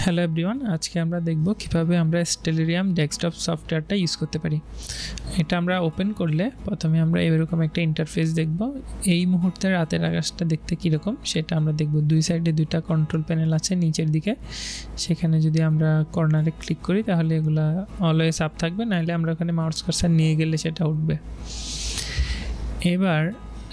Hello everyone, আজকে আমরা দেখব কিভাবে আমরা স্টেলারিয়াম ডেস্কটপ সফটওয়্যারটা ইউজ করতে পারি। এটা আমরা ওপেন করলে প্রথমে আমরা এরকম একটা ইন্টারফেস দেখব। এই মুহূর্তে রাতের আকাশটা দেখতে কীরকম সেটা আমরা দেখব। দুই সাইডে দুইটা কন্ট্রোল প্যানেল আছে নিচের দিকে, সেখানে যদি আমরা কর্নারে ক্লিক করি তাহলে এগুলা অলওয়েজ আপ থাকবে, নাহলে আমরা ওখানে মাউস কার্সার নিয়ে গেলে সেটা উঠবে। এবার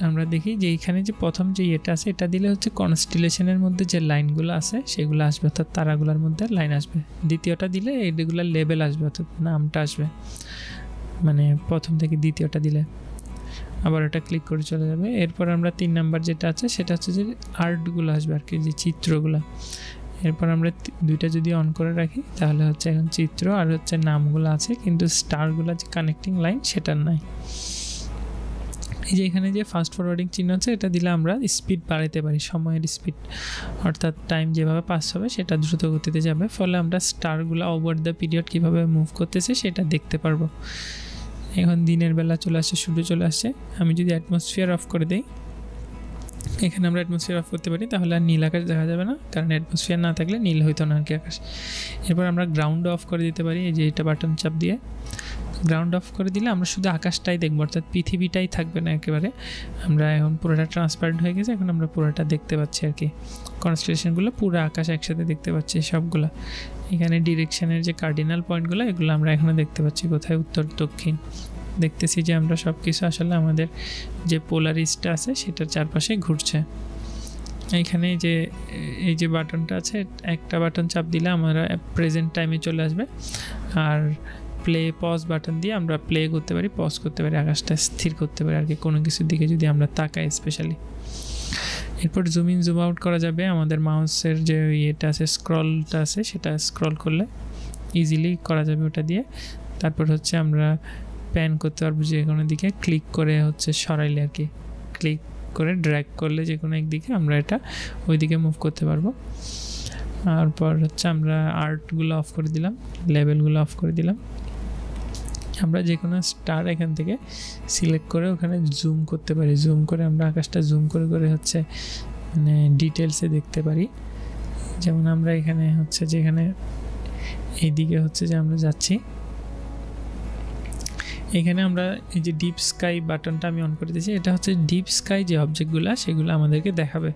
আমরা দেখি যে এইখানে যে প্রথম যে এটা আছে, এটা দিলে হচ্ছে কনস্টেলেশনের মধ্যে যে লাইনগুলো আছে সেগুলো আসবে, অর্থাৎ তারাগুলোর মধ্যে লাইন আসবে। দ্বিতীয়টা দিলে এইগুলো লেবেল আসবে, অর্থাৎ নামটা আসবে, মানে প্রথম থেকে দ্বিতীয়টা দিলে আবার এটা ক্লিক করে চলে যাবে। এরপর আমরা 3 নাম্বার যেটা আছে সেটা হচ্ছে যে আর্টগুলো আসবে আর কি, যে চিত্রগুলো। এরপর আমরা দুইটা যদি অন করে রাখি তাহলে হচ্ছে এখন চিত্র আর হচ্ছে নামগুলো আছে, কিন্তু স্টারগুলো যে কানেক্টিং লাইন সেটার নাই। এই যে এখানে যে ফাস্ট ফরওয়ার্ডিং চিহ্ন আছে, এটা দিলে আমরা স্পিড বাড়াতে পারি, সময়ের স্পিড, অর্থাৎ টাইম যেভাবে পাস হবে সেটা দ্রুত গতিতে যাবে, ফলে আমরা স্টারগুলো ওভার দ্য পিরিয়ড কীভাবে মুভ করতেছে সেটা দেখতে পারবো। এখন দিনের বেলা চলে আসছে, সূর্য চলে আসছে। আমি যদি অ্যাটমসফিয়ার অফ করে দিই, এখানে আমরা অ্যাটমসফিয়ার অফ করতে পারি, তাহলে আর নীল আকাশ দেখা যাবে না, কারণ অ্যাটমসফিয়ার না থাকলে নীল হইতো না আর কি আকাশ। এরপর আমরা গ্রাউন্ড অফ করে দিতে পারি, এই যে এটা বাটন চাপ দিয়ে গ্রাউন্ড অফ করে দিলে আমরা শুধু আকাশটাই দেখবো, অর্থাৎ পৃথিবীটাই থাকবে না একেবারে। আমরা এখন পুরোটা ট্রান্সপারেন্ট হয়ে গেছে, এখন আমরা পুরোটা দেখতে পাচ্ছি আর কি, কনস্টেলেশনগুলো পুরো আকাশ একসাথে দেখতে পাচ্ছি সবগুলো। এখানে ডিরেকশনের যে কার্ডিনাল পয়েন্টগুলো এগুলো আমরা এখনও দেখতে পাচ্ছি, কোথায় উত্তর দক্ষিণ দেখতেছি যে আমরা সব কিছু আসলে আমাদের যে পোলারিসটা আছে সেটার চারপাশে ঘুরছে। এইখানে যে এই যে বাটনটা আছে, একটা বাটন চাপ দিলে আমরা প্রেজেন্ট টাইমে চলে আসবে, আর প্লে পজ বাটন দিয়ে আমরা প্লে করতে পারি, পজ করতে পারি, আকাশটা স্থির করতে পারি আর কি, কোনো কিছুর দিকে যদি আমরা তাকাই স্পেশালি। এরপর জুম ইন জুম আউট করা যাবে, আমাদের মাউসের যে ইয়েটা আছে স্ক্রলটা আছে সেটা স্ক্রল করলে ইজিলি করা যাবে ওটা দিয়ে। তারপর হচ্ছে আমরা প্যান করতে পারবো যে কোনো দিকে, ক্লিক করে হচ্ছে সরাইলে আর কি, ক্লিক করে ড্র্যাগ করলে যে কোনো একদিকে আমরা এটা ওইদিকে মুভ করতে পারবো। তারপর হচ্ছে আমরা আর্টগুলো অফ করে দিলাম, লেবেলগুলো অফ করে দিলাম। আমরা যে কোনো স্টার এখান থেকে সিলেক্ট করে ওখানে জুম করতে পারি, জুম করে আমরা আকাশটা জুম করে করে হচ্ছে মানে ডিটেলসে দেখতে পারি। যেমন আমরা এখানে হচ্ছে যেখানে এইদিকে হচ্ছে যে আমরা যাচ্ছি, এখানে আমরা এই যে ডিপ স্কাই বাটনটা আমি অন করে দিয়েছি, এটা হচ্ছে ডিপ স্কাই যে অবজেক্টগুলো সেগুলো আমাদেরকে দেখাবে।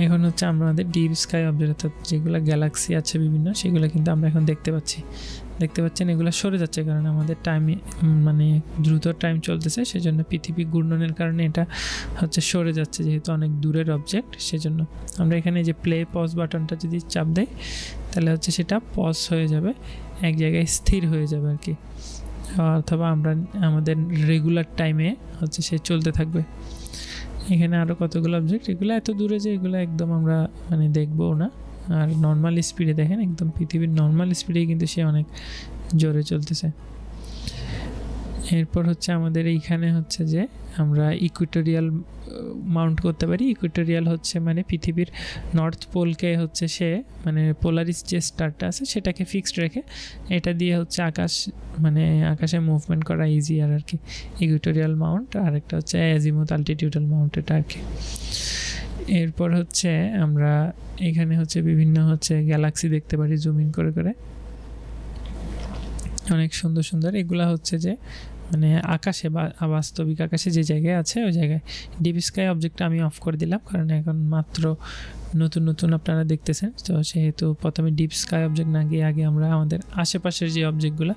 এখন হচ্ছে আমাদের ডিপ স্কাই অবজেক্ট, অর্থাৎ যেগুলো গ্যালাক্সি আছে বিভিন্ন, সেগুলো কিন্তু আমরা এখন দেখতে পাচ্ছেন এগুলো সরে যাচ্ছে, কারণ আমাদের টাইমে মানে দ্রুত টাইম চলতেছে, সেজন্য পৃথিবী ঘূর্ণনের কারণে এটা হচ্ছে সরে যাচ্ছে, যেহেতু অনেক দূরের অবজেক্ট সেজন্য। আমরা এখানে যে প্লে পজ বাটনটা যদি চাপ দেই তাহলে হচ্ছে সেটা পজ হয়ে যাবে, এক জায়গায় স্থির হয়ে যাবে আর কি, অথবা আমরা আমাদের রেগুলার টাইমে হচ্ছে সে চলতে থাকবে। এখানে আরও কতগুলো অবজেক্ট, এগুলো এত দূরে যে এগুলো একদম আমরা মানে দেখবো না, আর নর্মাল স্পিডে দেখেন, একদম পৃথিবীর নর্মাল স্পিডেই কিন্তু সে অনেক জোরে চলতেছে। এরপর হচ্ছে আমাদের এইখানে হচ্ছে যে আমরা ইকুইটোরিয়াল মাউন্ট করতে পারি। ইকুইটোরিয়াল হচ্ছে মানে পৃথিবীর নর্থ পোলকে হচ্ছে সে মানে পোলারিস যে স্টারটা আছে সেটাকে ফিক্সড রেখে এটা দিয়ে হচ্ছে আকাশ মানে আকাশে মুভমেন্ট করা ইজিয়ার আর কি, ইকুইটোরিয়াল মাউন্ট। আর একটা হচ্ছে অ্যাজিমুথ আলটিটিউডাল মাউন্ট, এটা আর কি। এরপর হচ্ছে আমরা এখানে হচ্ছে বিভিন্ন হচ্ছে গ্যালাক্সি দেখতে পারি জুম ইন করে করে, অনেক সুন্দর সুন্দর। এগুলা হচ্ছে যে মানে আকাশে বা বাস্তবিক আকাশে যে জায়গায় আছে ওই জায়গায়। ডিপ স্কাই অবজেক্টটা আমি অফ করে দিলাম, কারণ এখন মাত্র নতুন নতুন আপনারা দেখতেছেন, তো সেহেতু প্রথমে ডিপ স্কাই অবজেক্ট না গিয়ে আগে আমরা আমাদের আশেপাশের যে অবজেক্টগুলো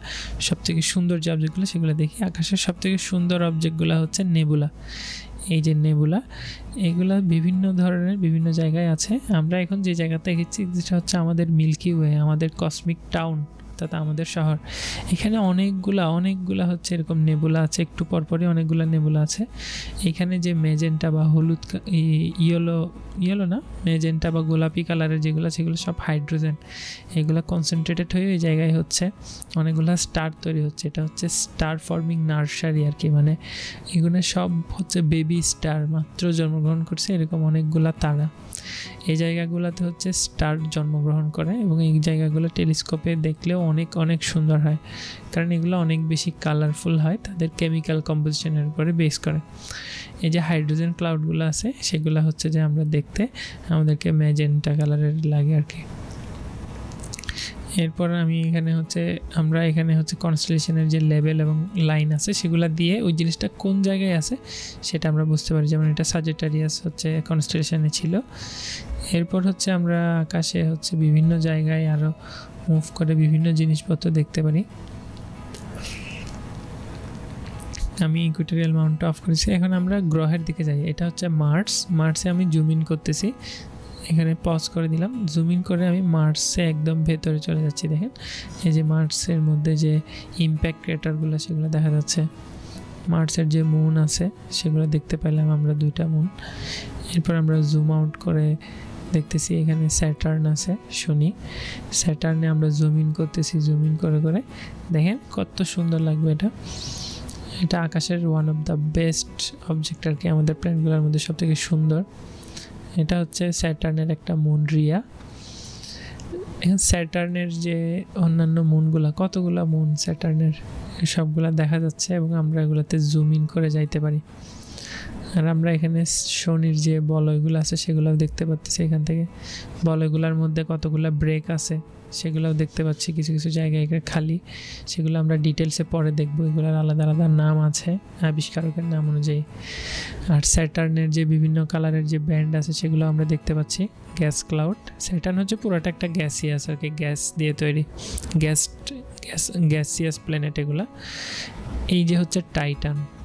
সবথেকে সুন্দর যে অবজেক্টগুলো সেগুলো দেখি। আকাশের সবথেকে সুন্দর অবজেক্টগুলো হচ্ছে নেবুলা। এই যে নেবুলা, এগুলা বিভিন্ন ধরনের বিভিন্ন জায়গায় আছে। আমরা এখন যে জায়গাতে দেখেছি যেটা হচ্ছে আমাদের মিল্কি ওয়ে, আমাদের কসমিক টাউন, অর্থাৎ আমাদের শহর। এখানে অনেকগুলা হচ্ছে এরকম নেবুলা আছে, একটু পরপরই অনেকগুলো নেবুলা আছে। এখানে যে মেজেন্টা বা হলুদ ইয়েলো না মেজেন্টা বা গোলাপি কালারের যেগুলো সেগুলো সব হাইড্রোজেন, এগুলো কনসেন্ট্রেটেড হয়ে ওই জায়গায় হচ্ছে অনেকগুলো স্টার তৈরি হচ্ছে। এটা হচ্ছে স্টার ফর্মিং নার্সারি আর কি, মানে এগুলো সব হচ্ছে বেবি স্টার, মাত্র জন্মগ্রহণ করছে এরকম অনেকগুলা তারা। এই জায়গাগুলোতে হচ্ছে স্টার জন্মগ্রহণ করে, এবং এই জায়গাগুলো টেলিস্কোপে দেখলেও অনেক অনেক সুন্দর হয়, কারণ এগুলো অনেক বেশি কালারফুল হয়, তাদের কেমিক্যাল কম্পোজিশনের উপরে বেস করে। এই যে হাইড্রোজেন ক্লাউডগুলো আছে সেগুলো হচ্ছে যে আমরা দেখতে আমাদেরকে ম্যাজেন্টা কালারের লাগে আর কি। এরপর আমি এখানে হচ্ছে আমরা এখানে হচ্ছে কনস্টেলেশনের যে লেভেল এবং লাইন আছে সেগুলো দিয়ে ওই জিনিসটা কোন জায়গায় আছে সেটা আমরা বুঝতে পারি। যেমন এটা সাজিটারিয়াস হচ্ছে কনস্টেলেশনে ছিল। এরপর হচ্ছে আমরা আকাশে হচ্ছে বিভিন্ন জায়গায় আরও মুভ করে বিভিন্ন জিনিসপত্র দেখতে পারি। আমি ইকুয়েটোরিয়াল মাউন্টটা অফ করেছি। এখন আমরা গ্রহের দিকে যাই। এটা হচ্ছে মার্সে আমি জুম ইন করতেছি, এখানে পজ করে দিলাম, জুম ইন করে আমি মার্সে একদম ভেতরে চলে যাচ্ছি। দেখেন এই যে মার্সের মধ্যে যে ইম্প্যাক্ট ক্রেটারগুলো সেগুলো দেখা যাচ্ছে। মার্সের যে মুন আছে সেগুলো দেখতে পেলাম আমরা 2টা মুন। এরপর আমরা জুম আউট করে দেখতেছি এখানে স্যাটার্ন আছে, শনি। স্যাটার্নে আমরা জুম ইন করতেছি, জুম ইন করে করে দেখেন কত সুন্দর লাগবে এটা। এটা আকাশের one of the best object আর কি, আমাদের প্ল্যানেটগুলোর মধ্যে সবথেকে সুন্দর। এটা হচ্ছে স্যাটার্নের একটা মুন রিয়া। এখন স্যাটার্নের যে অন্যান্য মুনগুলা, কতগুলা মুন স্যাটার্নের, সবগুলা দেখা যাচ্ছে এবং আমরা এগুলোতে জুম ইন করে যাইতে পারি। আর আমরা এখানে শনির যে বলয়গুলো আছে সেগুলোও দেখতে পাচ্ছি। এখান থেকে বলয়গুলোর মধ্যে কতগুলো ব্রেক আছে সেগুলোও দেখতে পাচ্ছি, কিছু কিছু জায়গায় খালি, সেগুলো আমরা ডিটেলসে পরে দেখব। এগুলোর আলাদা আলাদা নাম আছে আবিষ্কারকের নাম অনুযায়ী। আর স্যাটার্নের যে বিভিন্ন কালারের যে ব্যান্ড আছে সেগুলো আমরা দেখতে পাচ্ছি। গ্যাস ক্লাউড, স্যাটার্ন হচ্ছে পুরোটা একটা গ্যাসিয়াস আর কি, গ্যাস দিয়ে তৈরি, গ্যাসিয়াস প্ল্যানেট এগুলা। এই যে হচ্ছে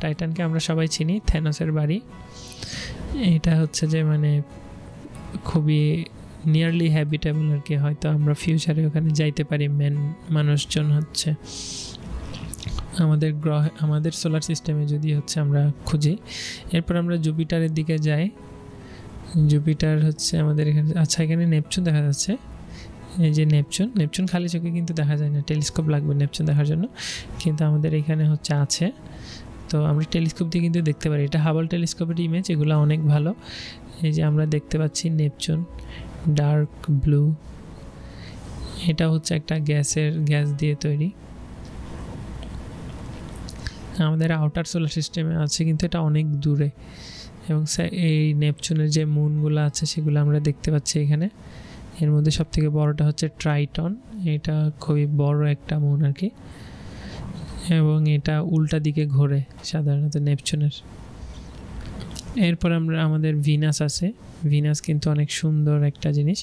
টাইটানকে আমরা সবাই চিনি, থেনোসের বাড়ি। এটা হচ্ছে যে মানে খুবই নিয়ারলি হ্যাবিটেবল আর কি, হয়তো আমরা ফিউচারে ওখানে যাইতে পারি মানুষজন হচ্ছে আমাদের গ্রহে, আমাদের সোলার সিস্টেমে যদি হচ্ছে আমরা খুঁজি। এরপর আমরা জুপিটারের দিকে যাই। জুপিটার হচ্ছে আমাদের এখানে, আচ্ছা এখানে নেপচুন দেখা যাচ্ছে। এই যে নেপচুন খালি চোখে কিন্তু দেখা যায় না, টেলিস্কোপ লাগবে নেপচুন দেখার জন্য, কিন্তু আমাদের এখানে হচ্ছে আছে। তো আমরা টেলিস্কোপ দিয়ে কিন্তু দেখতে পারি। এটা হাবল টেলিস্কোপের ইমেজ, এগুলো অনেক ভালো। এই যে আমরা দেখতে পাচ্ছি নেপচুন ডার্ক ব্লু, এটা হচ্ছে একটা গ্যাস দিয়ে তৈরি। আমাদের আউটার সোলার সিস্টেমে আছে কিন্তু এটা অনেক দূরে। এবং এই নেপচুনের যে মুনগুলো আছে সেগুলো আমরা দেখতে পাচ্ছি এখানে। এর মধ্যে সবথেকে বড়টা হচ্ছে ট্রাইটন, এটা খুবই বড় একটা মুন আর কি, এবং এটা উল্টা দিকে ঘোরে সাধারণত নেপচুনের। এরপর আমাদের ভিনাস আছে। ভিনাস কিন্তু অনেক সুন্দর একটা জিনিস।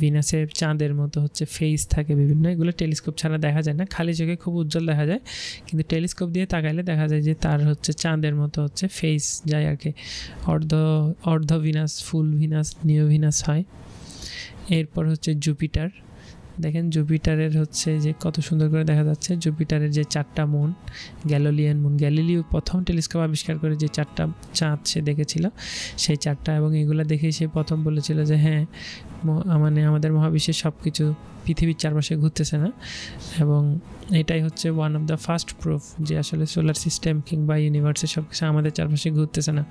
ভিনাসে চাঁদের মতো হচ্ছে ফেস থাকে বিভিন্ন, এগুলো টেলিস্কোপ ছাড়া দেখা যায় না, খালি চোখে খুব উজ্জ্বল দেখা যায়, কিন্তু টেলিস্কোপ দিয়ে তাকাইলে দেখা যায় যে তার হচ্ছে চাঁদের মতো হচ্ছে ফেস যায় আর কি। অর্ধ ভিনাস, ফুল ভিনাস, নিও ভিনাস হয়। এরপর হচ্ছে জুপিটার। দেখেন জুপিটারের হচ্ছে যে কত সুন্দর করে দেখা যাচ্ছে। জুপিটারের যে 4টা মুন, গ্যালিলিয়ান মুন, গ্যালিলিও প্রথম টেলিস্কোপ আবিষ্কার করে যে 4টা চাঁদ সে দেখেছিল, সেই 4টা, এবং এগুলো দেখেই সে প্রথম বলেছিল যে হ্যাঁ মানে আমাদের মহাবিশ্বের সব কিছু পৃথিবীর চারপাশে ঘুরতেছে না। এবং এটাই হচ্ছে one of the first proof যে আসলে সোলার সিস্টেম কিংবা ইউনিভার্সের সব কিছু আমাদের চারপাশে ঘুরতেছে না।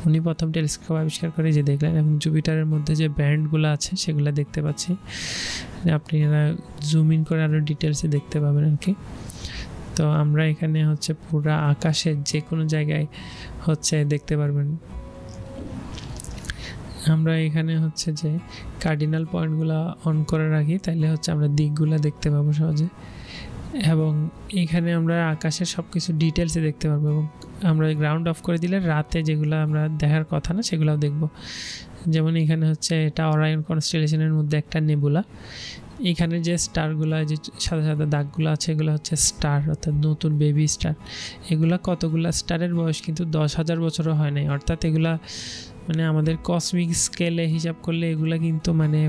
উনি প্রথম টেলিস্কোপ আবিষ্কার করে যে দেখলেন। এবং জুপিটারের মধ্যে যে ব্যান্ডগুলো আছে সেগুলো দেখতে পাচ্ছি, আপনারা জুম ইন করে আরও ডিটেলসে দেখতে পাবেন আর কি। তো আমরা এখানে হচ্ছে পুরো আকাশের যে কোনো জায়গায় হচ্ছে দেখতে পারবেন। আমরা এখানে হচ্ছে যে কার্ডিনাল পয়েন্টগুলো অন করে রাখি, তাইলে হচ্ছে আমরা দিকগুলো দেখতে পাবো সহজে, এবং এখানে আমরা আকাশের সব কিছু ডিটেলসে দেখতে পারবো। এবং আমরা গ্রাউন্ড অফ করে দিলে রাতে যেগুলো আমরা দেখার কথা না সেগুলোও দেখব। যেমন এখানে হচ্ছে এটা অরায়ন কনস্টেলেশনের মধ্যে একটা নেবুলা। এখানে যে স্টারগুলো, যে সাদা সাদা দাগগুলো আছে এগুলো হচ্ছে স্টার, অর্থাৎ নতুন বেবি স্টার। এগুলা কতগুলা স্টারের বয়স কিন্তু 10,000 বছরও হয় নাই, অর্থাৎ এগুলা মানে আমাদের কসমিক স্কেলে হিসাব করলে এগুলা কিন্তু মানে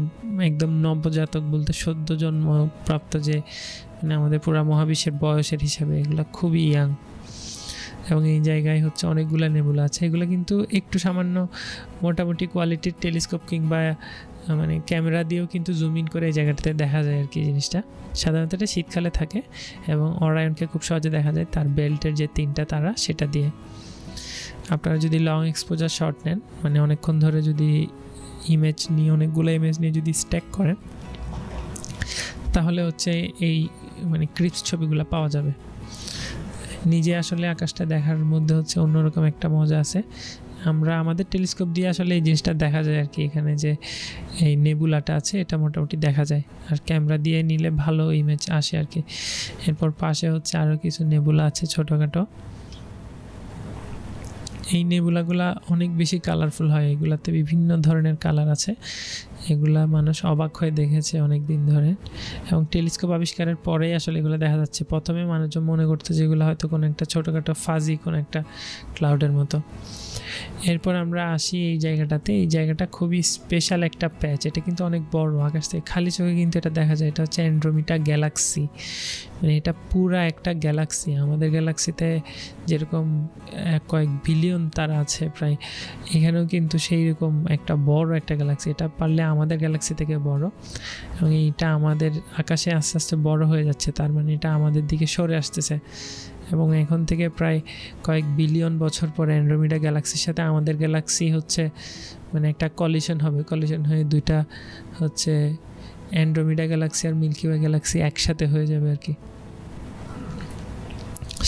একদম নবজাতক বলতে সদ্য জন্মপ্রাপ্ত, যে মানে আমাদের পুরা মহাবিশ্বের বয়সের হিসাবে এগুলা খুবই ইয়াং। এবং এই জায়গায় হচ্ছে অনেকগুলো নেবুলা আছে। এগুলো কিন্তু একটু সামান্য মোটামুটি কোয়ালিটির টেলিস্কোপ কিংবা মানে ক্যামেরা দিয়েও কিন্তু জুম ইন করে এই জায়গাটাতে দেখা যায় আর কি জিনিসটা। সাধারণত এটা শীতকালে থাকে এবং অরায়নকে খুব সহজে দেখা যায় তার বেল্টের যে 3টা তারা সেটা দিয়ে। আপনারা যদি লং এক্সপোজার শট নেন, মানে অনেকক্ষণ ধরে যদি ইমেজ নিয়ে, অনেকগুলো ইমেজ নিয়ে যদি স্ট্যাক করেন, তাহলে হচ্ছে এই মানে ক্রিপস ছবিগুলো পাওয়া যাবে। নিজে আসলে আকাশটা দেখার মধ্যে হচ্ছে অন্যরকম একটা মজা আছে। আমরা আমাদের টেলিস্কোপ দিয়ে আসলে এই জিনিসটা দেখা যায় আর কি, এখানে যে এই নেবুলাটা আছে এটা মোটামুটি দেখা যায়, আর ক্যামেরা দিয়ে নিলে ভালো ইমেজ আসে আর কি। এরপর পাশে হচ্ছে আরও কিছু নেবুলা আছে ছোটোখাটো। এই নেবুলাগুলা অনেক বেশি কালারফুল হয়, এগুলাতে বিভিন্ন ধরনের কালার আছে, এগুলা মানুষ অবাক হয়ে দেখেছে অনেক দিন ধরে, এবং টেলিস্কোপ আবিষ্কারের পরেই আসলে এগুলো দেখা যাচ্ছে। প্রথমে মানুষজন মনে করতো যে এগুলো হয়তো কোনো একটা ছোটোখাটো ফাজি কোনো একটা ক্লাউডের মতো। এরপর আমরা আসি এই জায়গাটাতে, এই জায়গাটা খুবই স্পেশাল একটা প্যাচ, এটা কিন্তু অনেক বড়, আকাশ থেকে খালি চোখে কিন্তু এটা দেখা যায়। এটা হচ্ছে অ্যান্ড্রোমিডা গ্যালাক্সি, মানে এটা পুরা একটা গ্যালাক্সি। আমাদের গ্যালাক্সিতে যেরকম কয়েক বিলিয়ন তারা আছে প্রায়, এখানেও কিন্তু সেই রকম একটা বড় একটা গ্যালাক্সি, এটা পারলে আমাদের গ্যালাক্সি থেকে বড়, এবং এইটা আমাদের আকাশে আস্তে আস্তে বড় হয়ে যাচ্ছে, তার মানে এটা আমাদের দিকে সরে আসতেছে। এবং এখন থেকে প্রায় কয়েক বিলিয়ন বছর পরে অ্যান্ড্রোমিডা গ্যালাক্সির সাথে আমাদের গ্যালাক্সি হচ্ছে মানে একটা কলিশন হবে, কলিশন হয়ে দুইটা হচ্ছে অ্যান্ড্রোমিডা গ্যালাক্সি আর মিল্কি ওয়ে গ্যালাক্সি একসাথে হয়ে যাবে আর কি।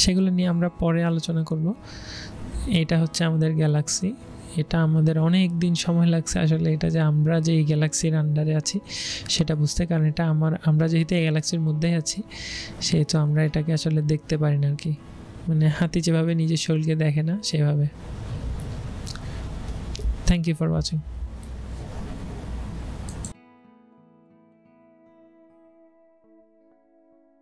সেগুলো নিয়ে আমরা পরে আলোচনা করব। এটা হচ্ছে আমাদের গ্যালাক্সি, এটা আমাদের অনেক দিন সময় লাগছে আসলে এটা যে আমরা যে এই গ্যালাক্সির আন্ডারে আছি সেটা বুঝতে, কারণ এটা আমরা যেহেতু এই গ্যালাক্সির মধ্যেই আছি সেহেতু আমরা এটাকে আসলে দেখতে পারি না আর কি, মানে হাতি যেভাবে নিজের শরীরকে দেখে না সেভাবে। Thank you for watching.